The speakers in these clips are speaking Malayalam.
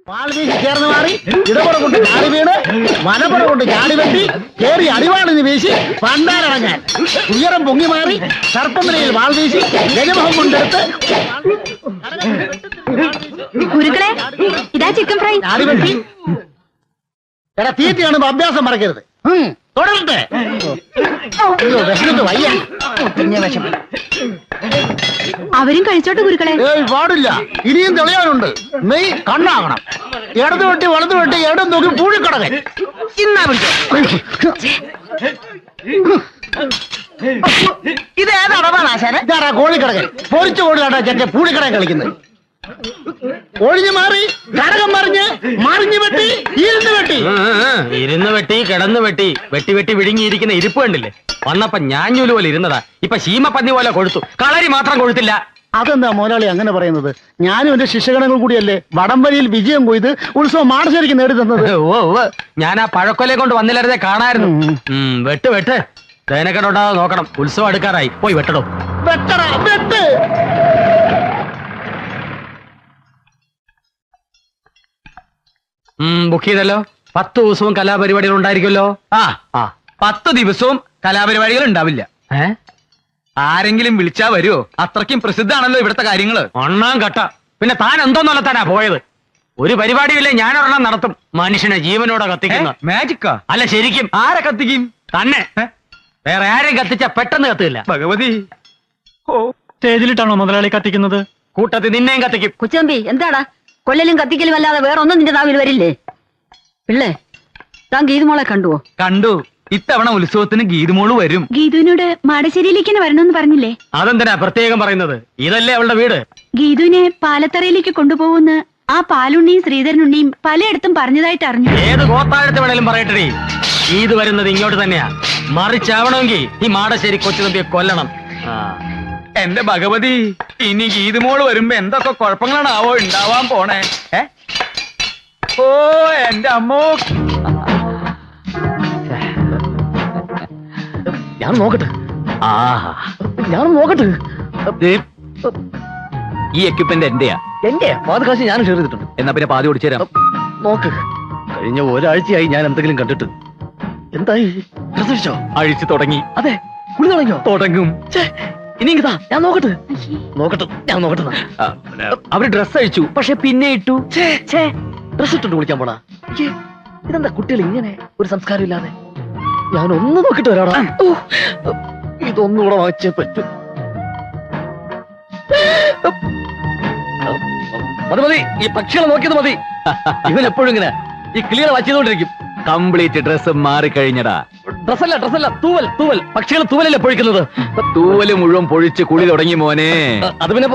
പാൽവീശി ചേർന്ന് മാറി ഇടപുറ കൊണ്ട് ചാടി വീണ് വലപുറ കൊണ്ട് ചാടി വെട്ടി കേറി അടിവാളിന് വീശി പണ്ടാരടങ്ങാൻ ഉയരം പൊങ്ങി മാറി സർപ്പനിലയിൽ വാൾ വീശി ഗജമുഖം കൊണ്ടെടുത്ത് ഗുരുക്കളെ ഇതാ ചിക്കൻ ഫ്രൈ. ചാടി വെട്ടി എടാ തീറ്റ കാണുമ്പോ അഭ്യാസം മറക്കരുത്. തുടരട്ടെ. അയ്യോ വിശന്നിട്ട് വയ്യ. അവരും കഴിച്ചോട്ടെ ഗുരുക്കളെ. പാടില്ല, ഇനിയും തെളിയാനുണ്ട്. നെയ് കണ്ണാകണം. ഇടത് വെട്ടി വലത് വെട്ടി ഇടം നോക്കി പൂഴിക്കടകൻ. ഇത് ഏതടവാണ് ആശാനെ? ഇതാടാ കോഴിക്കടകൻ. പൊരിച്ച കോഴിലാട്ടാ ചെറ്റ പൂഴിക്കടകൻ കളിക്കുന്നത്. ഒഴിഞ്ഞു മാറി കടകം മറിഞ്ഞ് മറിഞ്ഞു വെട്ടി ഇരുന്ന് വെട്ടി ഇരുന്ന് വെട്ടി കിടന്ന് വെട്ടി വെട്ടി വെട്ടി വിഴുങ്ങിയിരിക്കുന്ന ഇരിപ്പ് കണ്ടില്ലേ? വന്നപ്പോ ഞാഞ്ഞൂല് പോലെ ഇരുന്നതാ, ഇപ്പൊ ശീമപ്പന്നി പോലെ കൊഴുത്തു. കളരി മാത്രം കൊഴുത്തില്ല. അതെന്താ മോലാളി അങ്ങനെ പറയുന്നത്? ഞാനും എന്റെ ശിഷ്യഗണങ്ങൾ കൂടിയല്ലേ വടംവലിയിൽ വിജയം കൊയ്ത് ഉത്സവം മാടശ്ശേരിക്ക് നേടിത്തന്നത്. ഓ ഞാൻ ആ പഴക്കൊലയെ കൊണ്ട് വന്നില്ലായിരുന്നേ കാണായിരുന്നു. വെട്ട് വെട്ട് തേനക്കെട്ടുണ്ടാകാതെ നോക്കണം. ഉത്സവം അടുക്കാറായി, പോയി വെട്ടടോ. വെട്ടറ വെട്ട്. ബുക്ക് ചെയ്തല്ലോ. 10 ദിവസവും കലാപരിപാടികൾ ഉണ്ടായിരിക്കുമല്ലോ. 10 ദിവസവും കലാപരിപാടികൾ ഉണ്ടാവില്ല. ആരെങ്കിലും വിളിച്ചാ വരുമോ? അത്രയ്ക്കും പ്രസിദ്ധാണല്ലോ ഇവിടുത്തെ കാര്യങ്ങള്. ഒന്നാം കട്ട. പിന്നെ താൻ എന്തോന്നല്ലത്താനാ പോയത്? ഒരു പരിപാടിയില്ലേ ഞാനൊരെണ്ണം നടത്തും. മനുഷ്യനെ ജീവനോടെ കത്തിക്കുന്ന മാജിക്കാ? അല്ല ശരിക്കും. ആരെ കത്തിക്കും? തന്നെ. വേറെ ആരെയും കത്തിച്ചാ പെട്ടെന്ന് കത്തില്ല. ഭഗവതി. സ്റ്റേജിലിട്ടാണോ മുതലാളി കത്തിക്കുന്നത്? കൂട്ടത്തിൽ നിന്നെയും കത്തിക്കും. കൊച്ചമ്പി എന്താടാ കൊല്ലലും കത്തിക്കലും അല്ലാതെ വേറെ ഒന്നും നിന്റെ നാവിൽ വരില്ലേ? പിള്ളേ താൻ ഗീതുമോളെ കണ്ടുവോ? കണ്ടു. ഇത്തവണ ഉത്സവത്തിന് ഗീതുമോള് വരും. ഗീതുവിനോട് മാടശ്ശേരിയിലേക്ക് വരണമെന്ന് പറഞ്ഞില്ലേ? അതെന്തിനാ പ്രത്യേകം പറയുന്നത്? ഇതല്ലേ അവളുടെ വീട്. ഗീതുവിനെ പാലത്തറയിലേക്ക് കൊണ്ടുപോകുന്ന ആ പാലുണ്ണിയും ശ്രീധരനുണ്ണിയും പലയിടത്തും പറഞ്ഞതായിട്ട് അറിഞ്ഞു. ഏത് ഗോത്താഴത്ത് വേണേലും പറയട്ടെ, ഇത് വരുന്നത് ഇങ്ങോട്ട് തന്നെയാ. മറിച്ചാവണമെങ്കിൽ ഈ മാടശ്ശേരി കൊച്ചുതമ്പിയെ കൊല്ലണം. എന്റെ ഭഗവതി, ഇനി ഗീതുമോള് വരുമ്പോ എന്തൊക്കെ കുഴപ്പങ്ങളാണാവോ ഉണ്ടാവാൻ പോണേ. ഓ എന്റെ അമ്മോ. ഞാൻ നോക്കട്ടെ. ഞാൻ നോക്കട്ടെ. ഈ എക്യുപ്മെന്റ് എന്റെയാ? എന്റെ പാതി കാശ് ഞാൻ ഷെയർ ചെയ്തിട്ടുണ്ട്. എന്നാ പിന്നെ പാതി ഓടിച്ചു തരാം. നോക്ക്, കഴിഞ്ഞ ഒരാഴ്ചയായി ഞാൻ എന്തെങ്കിലും കണ്ടിട്ട്. എന്തായി? പ്രസവിച്ചോ? അഴിച്ചു തുടങ്ങി. അതെ, കുളി തുടങ്ങിയോ? തുടങ്ങും. ഇനി ഞാൻ നോക്കട്ടെ. ഞാൻ നോക്കട്ടെ. അവര് ഡ്രസ് അഴിച്ചു, പക്ഷെ പിന്നെ ഇട്ടു. ഡ്രസ് ഇട്ടുണ്ട് കുളിക്കാൻ പോണാ? ഇതെന്താ കുട്ടികൾ ഇങ്ങനെ ഒരു സംസ്കാരം ഇല്ലാതെ? ഞാൻ ഒന്ന് നോക്കിട്ട് വരാടാ. ഇതൊന്നുകൂടെ വാങ്ങിച്ചേ പറ്റൂ. മതി മതി, ഈ പക്ഷികളെ നോക്കിയത് മതി. ഇവൻ എപ്പോഴും ഇങ്ങനെ ഈ കിളികളെ വായിച്ചുകൊണ്ടിരിക്കും. Complete dress മാറിക്കഴിഞ്ഞടാ. ഡ്രസ്സല്ല, തൂവൽ. പക്ഷികൾ തൂവലല്ലേ പൊഴിക്കുന്നത്? തൂവല് മുഴുവൻ പൊഴിച്ച് കുളി തുടങ്ങി മോനെ. അത് പിന്നെ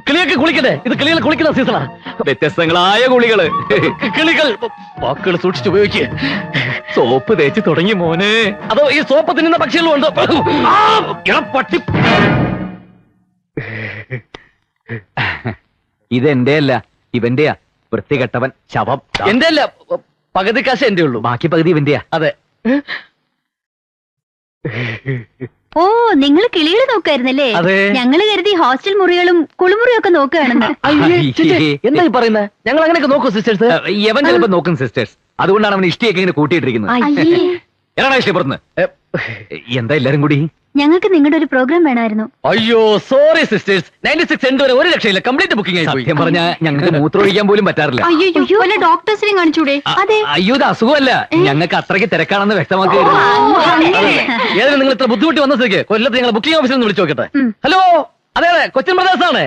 കിളിയൊക്കെ കുളിക്കട്ടെ. ഇത് കിളികൾ കുളിക്കുന്ന സീസണാ. വ്യത്യസ്തങ്ങളായ കുളികള്. കിളികൾ വാക്കുകൾ സൂക്ഷിച്ചുപയോഗിക്കുക. സോപ്പ് തേച്ച് തുടങ്ങി മോനെ. അതോ ഈ സോപ്പ് തിന്നുന്ന പക്ഷികളും ഉണ്ട്. പട്ടി. ഇതെന്റെ അല്ല, ഇവന്റെയാ. വൃത്തികെട്ടവൻ ശവം. എന്റെ അല്ല, പകുതി കാശ് എന്റെ ഉള്ളൂ, ബാക്കി പകുതി ഇവന്റെയാ. അതെ. ഓ നിങ്ങൾ കിളികൾ നോക്കായിരുന്നല്ലേ? അതെ. ഞങ്ങള് കരുതി ഹോസ്റ്റൽ മുറികളും കുളിമുറിയും ഒക്കെ നോക്കുകയാണെന്ന്. എന്താ ഈ പറയുന്നത്? ഞങ്ങൾ അങ്ങനെയൊക്കെ നോക്കൂ സിസ്റ്റേഴ്സ്. യവൻ ചിലപ്പോ നോക്കും സിസ്റ്റേഴ്സ്. അതുകൊണ്ടാണ് അവൻ ഇഷ്ടിയൊക്കെ ഇങ്ങനെ കൂട്ടിയിട്ടിരിക്കുന്നത്. എടാ ഇഷ്ടപ്പെടുന്നു. എന്താ എല്ലാരും കൂടി? ഞങ്ങൾക്ക് നിങ്ങളുടെ ഒരു പ്രോഗ്രാം വേണമായിരുന്നു. അയ്യോ സോറി സിസ്റ്റേഴ്സ്, 96 എൻഡ് വരെ ഒരു രക്ഷയില്ല. കംപ്ലീറ്റ് ബുക്കിംഗ് ആയി പോയി. സത്യം പറഞ്ഞാൽ ഞങ്ങൾക്ക് മൂത്രമൊഴിക്കാൻ പോലും പറ്റാറില്ല. അയ്യോ വല്ല ഡോക്ടേഴ്സിനെയും കാണിച്ചൂടെ? അതെ. അയ്യോ ഇത് അസുഖമല്ല, ഞങ്ങൾക്ക് അത്രയ്ക്ക് തിരക്കാണെന്ന് വ്യക്തമാക്കി. ഏതായാലും നിങ്ങൾ ഇത്ര ബുദ്ധിമുട്ടി വന്ന സ്ഥിതിക്ക് കൊല്ലത്ത് ഞങ്ങൾ ബുക്കിംഗ് ഓഫീസിൽ നിന്ന് വിളിച്ചു നോക്കട്ടെ. ഹലോ, അതെ കൊച്ചിൻ ബ്രദേഴ്സ് ആണ്.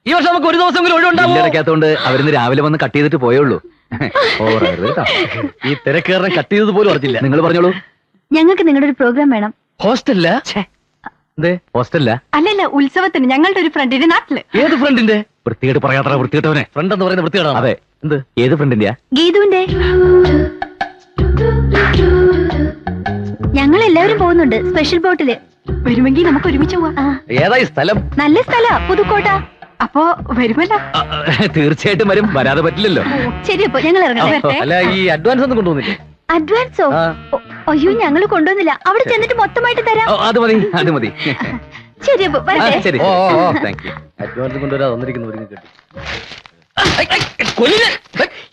ഈ വർഷം നമുക്ക് ഒരു ദിവസമെങ്കിലും ഒഴിവുണ്ടാവും. ഇടയ്ക്കകത്തോണ്ട് അവരിന്ന് രാവിലെ വന്ന് കട്ട് ചെയ്തിട്ട് പോയുള്ളൂ. ഈ തിരക്കേറിനെ കട്ട് ചെയ്തത് പോലും അറിഞ്ഞില്ല. നിങ്ങൾ പറഞ്ഞോളൂ. ഞങ്ങൾക്ക് നിങ്ങളുടെ ഒരു പ്രോഗ്രാം വേണം. ഹോസ്റ്റലില്ല? ഹോസ്റ്റലില്ല, അല്ലല്ല, ഉത്സവത്തിന് ഞങ്ങളുടെ ഒരു ഫ്രണ്ടിന്റെ നാട്ടില്. ഏത് ഫ്രണ്ടിന്റെ? വൃത്തികേട്ട് പറയാത്ര വൃത്തികേട്ടവനെ. ഫ്രണ്ട് എന്ന് പറയുന്ന വൃത്തികേടാണ്. അതെ. എന്ത്? ഏത് ഫ്രണ്ടിന്റെയാ? ഗീതുവിന്റെ. ഞങ്ങൾ എല്ലാവരും പോകുന്നുണ്ട് സ്പെഷ്യൽ ബോട്ടില്. വരുമെങ്കിൽ നമുക്ക് ഒരുമിച്ച് പോവാം. ഏതായി സ്ഥലം? നല്ല സ്ഥല, പുതുക്കോട്ട. അപ്പോ വരുമല്ലോ? തീർച്ചയായിട്ടും വരും, വരാതെ പറ്റില്ലല്ലോ. ശരി, അപ്പൊ ഞങ്ങൾ ഇറങ്ങട്ടെ. അല്ല ഈ അഡ്വാൻസ് ഒന്നും കൊണ്ടുവന്നില്ലേ? അഡ്വാൻസോ? അയ്യോ ഞങ്ങൾ കൊണ്ടുവന്നില്ല. അവിടെ ചെന്നിട്ട് മൊത്തമായിട്ട് തരാം. അത് മതി, അത് മതി. ശരി, അപ്പൊ വരട്ടെ. ശരി. Thank you. അഡ്വാൻസ് കൊണ്ടുവരാതെ വന്നിരിക്കുന്നു.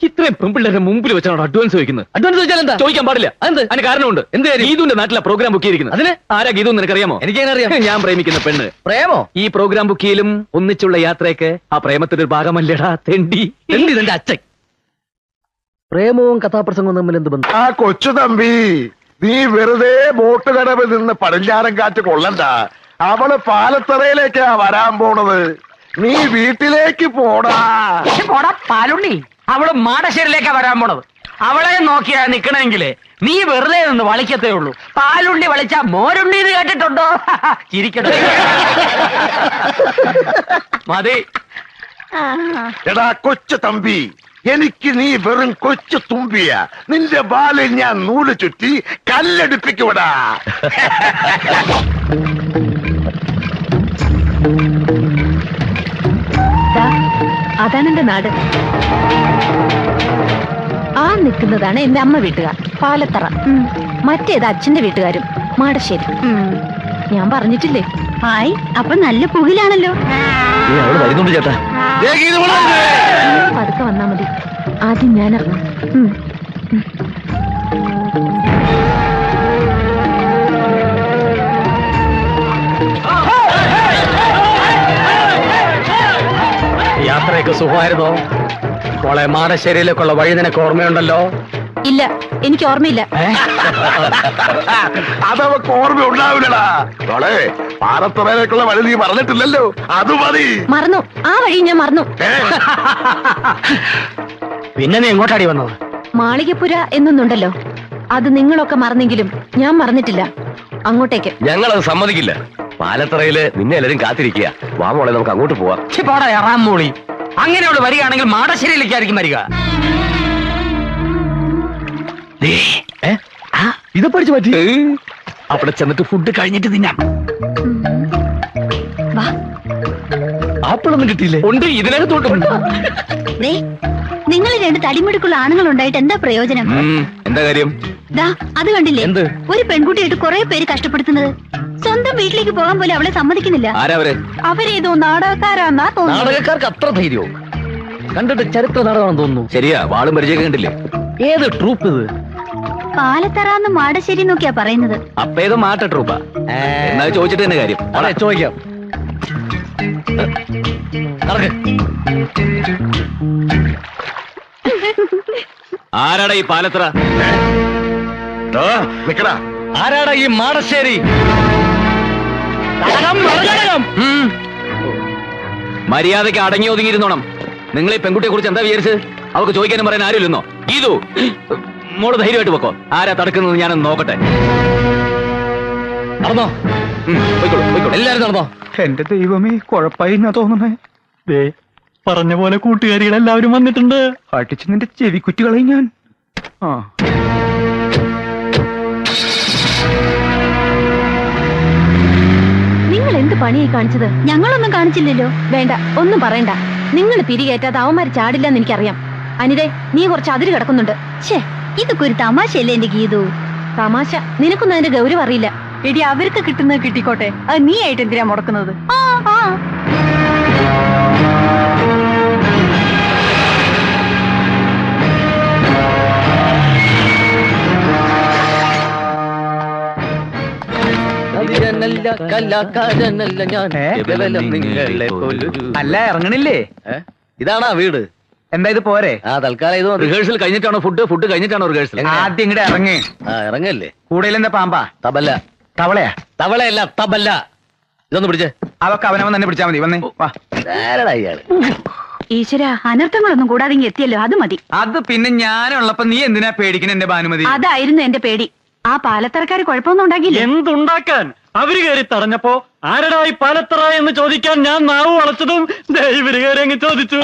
ഇത്രയും പെൺപിള്ളേരുടെ മുമ്പിൽ വെച്ചാണ് അഡ്വാൻസ് ചോദിക്കുന്നത്. അഡ്വാൻസ് ചോദിച്ചാൽ എന്താ? ചോദിക്കാൻ പാടില്ല. അതിന് കാരണമുണ്ട്. എന്ത് കാര്യം? ഗീതുവിന്റെ നാട്ടിലെ പ്രോഗ്രാം ബുക്ക് ചെയ്തിരിക്കുന്നത്. അതിന് ആരാ ഗീതു നിനക്കറിയാമോ? എനിക്കെങ്ങനെ അറിയാം? ഞാൻ പ്രേമിക്കുന്ന പെണ്ണ്. പ്രേമോ? ഈ പ്രോഗ്രാം ബുക്ക് ചെയ്യലും ഒന്നിച്ചുള്ള യാത്രയൊക്കെ ആ പ്രേമത്തിന്റെ ഒരു ഭാഗമല്ലേടാ തെണ്ടി. എന്റെ അച്ഛൻ. പ്രേമവും കഥാപ്രസംഗവും തമ്മിൽ എന്ത് ബന്ധം? ആ കൊച്ചു തമ്പി, നീ വെറുതെ ബോട്ട് കടവിൽ നിന്ന് പടിഞ്ഞാറൻ കാറ്റ് കൊള്ളണ്ട. അവള് പാലത്തറയിലേക്കാ വരാൻ പോണത്. നീ വീട്ടിലേക്ക് പോടാ. പാലുണ്ണി, അവള് മാടശ്ശേരിയിലേക്കാ വരാൻ പോണത്. അവളെ നോക്കിയാ നിക്കണമെങ്കില് നീ വെറുതെ നിന്ന് വളിക്കത്തേ ഉള്ളൂ. പാലുണ്ണി വളിച്ചാ മോരുണ്ണി എന്ന് കേട്ടിട്ടുണ്ടോ? ചിരിക്കട്ടെ. മതി. എടാ കൊച്ചു തമ്പി, എനിക്ക് നീ വെറും കൊച്ചു തുമ്പിയ. നിന്റെ ബാലിൽ ഞാൻ നൂല് ചുറ്റി കല്ലെടുപ്പിക്കൂടാ. അതാണ് എന്റെ നാട്. ആ നിൽക്കുന്നതാണ് എന്റെ അമ്മ വീട്ടുകാർ, പാലത്തറ. മറ്റേത് അച്ഛന്റെ വീട്ടുകാരും, മാടശ്ശേരി. ഞാൻ പറഞ്ഞിട്ടില്ലേ? ഹായ്, അപ്പൊ നല്ല പുകിലാണല്ലോ. അവള് വരുന്നുണ്ട് ചേട്ടാ. പതുക്കെ വന്നാ മതി. ആദ്യം ഞാൻ ഇറങ്ങാം. യാത്രയൊക്കെ സുഖമായിരുന്നോ? മോളെ, മാടശ്ശേരിയിലേക്കുള്ള വഴി നിനക്ക് ഓർമ്മയുണ്ടല്ലോ? ഇല്ല, എനിക്ക് ഓർമ്മയില്ല. അതവക്ക് ഓർമ്മ ഉണ്ടാവില്ലടാ. മോളെ, പാലത്തറയിലേക്കുള്ള വഴി നീ പറഞ്ഞിട്ടില്ലല്ലോ, അത് മതി. മറന്നു, ആ വഴി ഞാൻ മറന്നു. പിന്നെ നീ എങ്ങോട്ടാടി വന്നത്? മാളികപ്പുര എന്നൊന്നുണ്ടല്ലോ, അത് നിങ്ങളൊക്കെ മറന്നെങ്കിലും ഞാൻ മറന്നിട്ടില്ല. അങ്ങോട്ടേക്ക്. ഞങ്ങളത് സമ്മതിക്കില്ല. പാലത്തറയില് നിന്നെ എല്ലാരും കാത്തിരിക്കുക. വാ മോളെ, നമുക്ക് അങ്ങോട്ട് പോവാം. പോടാ എറാം മോളി. അങ്ങനെ അവള് വരികയാണെങ്കിൽ മാടശ്ശേരിയിലേക്കായിരിക്കും വരിക. ഇത് പഠിച്ചു പറ്റി. അവിടെ ചെന്നിട്ട് ഫുഡ് കഴിഞ്ഞിട്ട് തിന്നാം. ആപ്പിളൊന്നും കിട്ടിയില്ലേ? ഉണ്ട്, ഇതിനകത്തോട്ടുണ്ട്. നിങ്ങൾ രണ്ട് തടിമുടുക്കുള്ള ആണുങ്ങൾ ഉണ്ടായിട്ട് എന്താ പ്രയോജനം? എന്താ കാര്യം? ദാ അത് കണ്ടില്ലേ? എന്ത്? ഒരു പെൺകുട്ടിയായിട്ട് കുറെ പേര് കഷ്ടപ്പെടുത്തുന്നത്. സ്വന്തം വീട്ടിലേക്ക് പോകാൻ പോലും അവളെ സമ്മതിക്കുന്നില്ല. ആരവര്? അവരേതോ നാടകക്കാരാന്നാ തോന്നുന്നു. നാടകക്കാർക്ക് അത്ര ധൈര്യവും? കണ്ടിട്ട് ചരിത്ര നാടകമാണെന്ന് തോന്നുന്നു. ശരിയാ, വാളും പരിചയം കണ്ടില്ലേ? ഏത് ട്രൂപ്പ് ഇത്? പാലത്തറാന്ന് മാടശ്ശേരി നോക്കിയാ പറയുന്നത്. അപ്പൊ ഏതോ മാട്ട ട്രൂപ്പാ. എന്നാ ചോദിച്ചിട്ട് തന്നെ കാര്യം. അതെ, ചോദിക്കാം. ആരാടാ ഈ പാലത്തറ? നിക്കടാ. ആരാടാ ഈ മാടശ്ശേരി? മര്യാദയ്ക്ക് അടങ്ങി ഒതുങ്ങിയിരുന്നോണം. നിങ്ങൾ ഈ പെൺകുട്ടിയെ കുറിച്ച് എന്താ വിചാരിച്ച്? അവർക്ക് ചോദിക്കാനും പറയാൻ ആരുമില്ലെന്നോ? ഇതു മോള് ധൈര്യമായിട്ട് വെക്കോ. ആരാ തടുക്കുന്നത് ഞാനൊന്ന് നോക്കട്ടെ. നടന്നോ? പോയിക്കോളൂ, പോയിക്കോളൂ. എല്ലാരും നടന്നോ? എന്റെ ദൈവമേ, കുഴപ്പമായി എന്നാ തോന്നണേ. ദേ പറഞ്ഞ പോലെ കൂട്ടുകാരികളെല്ലാവരും വന്നിട്ടുണ്ട്. അടിച്ച് നിന്റെ ചെവി കുറ്റികളയും ഞാൻ. നിങ്ങൾ എന്ത് പണിയായി കാണിച്ചത്? ഞങ്ങളൊന്നും കാണിച്ചില്ലല്ലോ. വേണ്ട, ഒന്നും പറയണ്ട. നിങ്ങൾ പിരികേറ്റാതെ അവന്മാര് ചാടില്ലെന്ന് എനിക്കറിയാം. അനിതേ, നീ കുറച്ച് അതിര് കിടക്കുന്നുണ്ട്. ഛേ, ഇതൊക്കെ ഒരു തമാശയല്ലേ എന്റെ ഗീതു? തമാശ? നിനക്കൊന്നും അതിന്റെ ഗൗരവം അറിയില്ല. എടി, അവർക്ക് കിട്ടുന്നത് കിട്ടിക്കോട്ടെ. അത് നീ ആയിട്ട് എന്തിനാ മുടക്കുന്നത്? കലാകാരനല്ല ഞാൻ, കേവലം നിങ്ങളെ പോലൊരു. അല്ല, ഇറങ്ങണില്ലേ? ഇതാണാ വീട്? എന്താ ഇത് പോരെ? ആ, തൽക്കാലം ഇത് മതി. റിഹേഴ്സൽ കഴിഞ്ഞിട്ടാണോ ഫുഡ്? ഫുഡ് കഴിഞ്ഞിട്ടാണോ റിഹേഴ്സൽ? ആദ്യം ഇങ്ങടെ ഇറങ്ങേ. ആ, ഇറങ്ങല്ലേ. കൂടുതൽ എന്താ പാമ്പാ? തബല. തവളയാ? തവളയല്ല, തബല. ഇതൊന്ന് പിടിച്ചേ. അതൊക്കെ അവനവൻ തന്നെ പിടിച്ചാ മതി. വന്നേ, വാ. ആരടാ ഇയാള്? ഈശ്വര, അനർത്ഥങ്ങളൊന്നും കൂടാതെ ഇങ്ങ് എത്തിയല്ലോ, അത് മതി. അത് പിന്നെ ഞാനുള്ളപ്പോ നീ എന്തിനാ പേടിക്കണ എന്റെ ഭാനുമതി? അതായിരുന്നു എന്റെ പേടി. ആ പാലത്തറക്കാര് കുഴപ്പമൊന്നും ഉണ്ടാക്കിയില്ല. എന്തുണ്ടാക്കാൻ? അവര് കയറി തടഞ്ഞപ്പോ ആരടാ ഈ പാലത്തറ എന്ന് ചോദിക്കാൻ ഞാൻ നാവ് വളച്ചതും ഇവര് കയറി അങ്ങ് ചോദിച്ചു.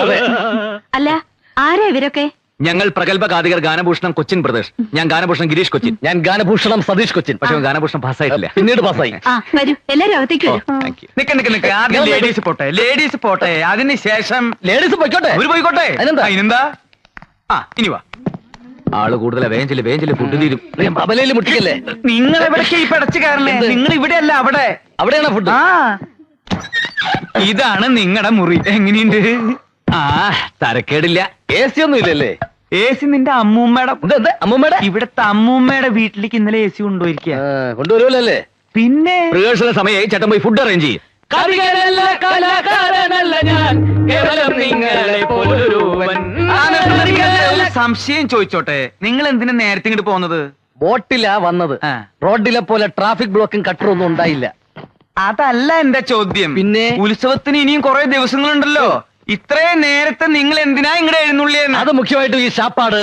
അല്ല, ആരാ ഇവരൊക്കെ? ഞങ്ങൾ പ്രഗത്ഭ ഗാതികർ ഗാനഭൂഷണം കൊച്ചിൻ പ്രദേശ്. ഞാൻ ഗാനഭൂഷണം ഗിരീഷ് കൊച്ചിൻ. ഞാൻ ഗാനഭൂഷണം സതീഷ് കൊച്ചിൻ. പക്ഷെ ഗാനഭൂഷണം പാസ്സായിട്ടില്ല. പിന്നീട് പാസ്സായി. ആ, വരൂ, എല്ലാരും അകത്തേക്ക് വരൂ. Thank you. നിക്ക് ആദ്യം ലേഡീസ് പോട്ടെ, ലേഡീസ് പോട്ടെ. അതിനുശേഷം ലേഡീസ് പോയിക്കോട്ടെ. അവര് പോയിക്കോട്ടെ. അതിനെന്താ? ഇനി വാ. ആള് കൂടുതലാ. വേഞ്ചില് ഫുഡ് തീരും. തബലയിൽ മുട്ടിക്കല്ലേ? നിങ്ങൾ എവിടേക്ക് ഈ പടച്ചു കയറണേ? നിങ്ങൾ ഇവിടെയല്ല, അവിടെ. അവിടെയാണ് ഫുഡ്. ഇതാണ് നിങ്ങളുടെ മുറി. എങ്ങനെയുണ്ട്? ആ തരക്കേടില്ല. AC ഒന്നും ഇല്ലല്ലേ? AC നിന്റെ അമ്മൂമ്മയുടെ അമ്മൂമ്മയുടെ ഇവിടത്തെ അമ്മൂമ്മയുടെ വീട്ടിലേക്ക് ഇന്നലെ AC കൊണ്ടുപോയിരിക്കുക. കൊണ്ടുവരുമല്ലേ? പിന്നെ റിഹേഴ്സൽ സമയമായി, ചേട്ടൻ പോയി ഫുഡ് അറേഞ്ച് ചെയ്യും. കലാകാരനല്ല ഞാൻ, കേവലം നിങ്ങളെ പോലൊരുവൻ. സംശയം ചോദിച്ചോട്ടെ, നിങ്ങൾ എന്തിനാ നേരത്തെ ഇങ്ങോട്ട് പോകുന്നത്? ബോട്ടിലാ വന്നത്. റോഡിലെ പോലെ ട്രാഫിക് ബ്ലോക്കും കട്ടറൊന്നും ഉണ്ടായില്ല. അതല്ല എന്റെ ചോദ്യം. പിന്നെ? ഉത്സവത്തിന് ഇനിയും കുറെ ദിവസങ്ങളുണ്ടല്ലോ. ഇത്രയും നേരത്തെ നിങ്ങൾ എന്തിനാ ഇങ്ങടെ എഴുന്നള്ളിയെന്ന്? അത് മുഖ്യമായിട്ടും ഈ ശാപ്പാട്.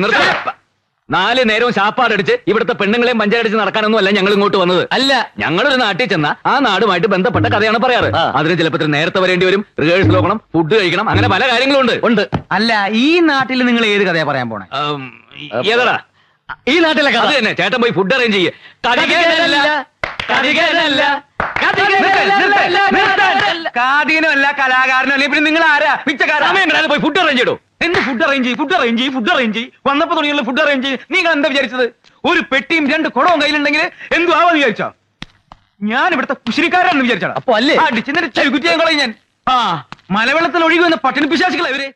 നിർത്ത്. 4 നേരവും ശാപ്പാടടിച്ച് ഇവിടുത്തെ പെണ്ണുങ്ങളെയും പഞ്ചായടിച്ച് നടക്കാനൊന്നും അല്ല ഞങ്ങൾ ഇങ്ങോട്ട് വന്നത്. അല്ല, ഞങ്ങളൊരു നാട്ടിൽ ചെന്ന ആ നാടുമായിട്ട് ബന്ധപ്പെട്ട കഥയാണ് പറയാറ്. അതിന് ചിലപ്പോൾ നേരത്തെ വരേണ്ടി വരും, റിഹേഴ്സൽ നോക്കണം, ഫുഡ് കഴിക്കണം, അങ്ങനെ പല കാര്യങ്ങളും ഉണ്ട്. അല്ല, ഈ നാട്ടിൽ നിങ്ങൾ ഏത് കഥയാ പറയാൻ പോണേ? ഏതാ ഈ നാട്ടിലെ കഥ അത് തന്നെ. ചേട്ടൻ പോയി ഫുഡ് അറേഞ്ച് ചെയ്യേ. കാതികനല്ല, കലാകാരനോ അല്ലെ, പിന്നെ നിങ്ങൾ ആരാ? പിച്ചക്കാരൻ പോയി ഫുഡ് അറേഞ്ച് ചെയ്തോ. എന്ത് ഫുഡ് അറേഞ്ച് വന്നപ്പോ തുടങ്ങിയുള്ള ഫുഡ് അറേഞ്ച്. നിങ്ങൾ എന്താ വിചാരിച്ചത്? ഒരു പെട്ടിയും 2 കുടവും കയ്യിലുണ്ടെങ്കിൽ എന്തു ആവാന്ന് വിചാരിച്ചോ? ഞാൻ ഇവിടുത്തെ കുശിരിക്കാരാണെന്ന് വിചാരിച്ചാ? അപ്പൊ അല്ലേ അടിച്ചെന്നിട്ട് ചെകുറ്റിയാൻ കളയും ഞാൻ. മലവെള്ളത്തിൽ ഒഴുകി വന്ന പട്ടിണി പിശാചികളാ ഇവര്.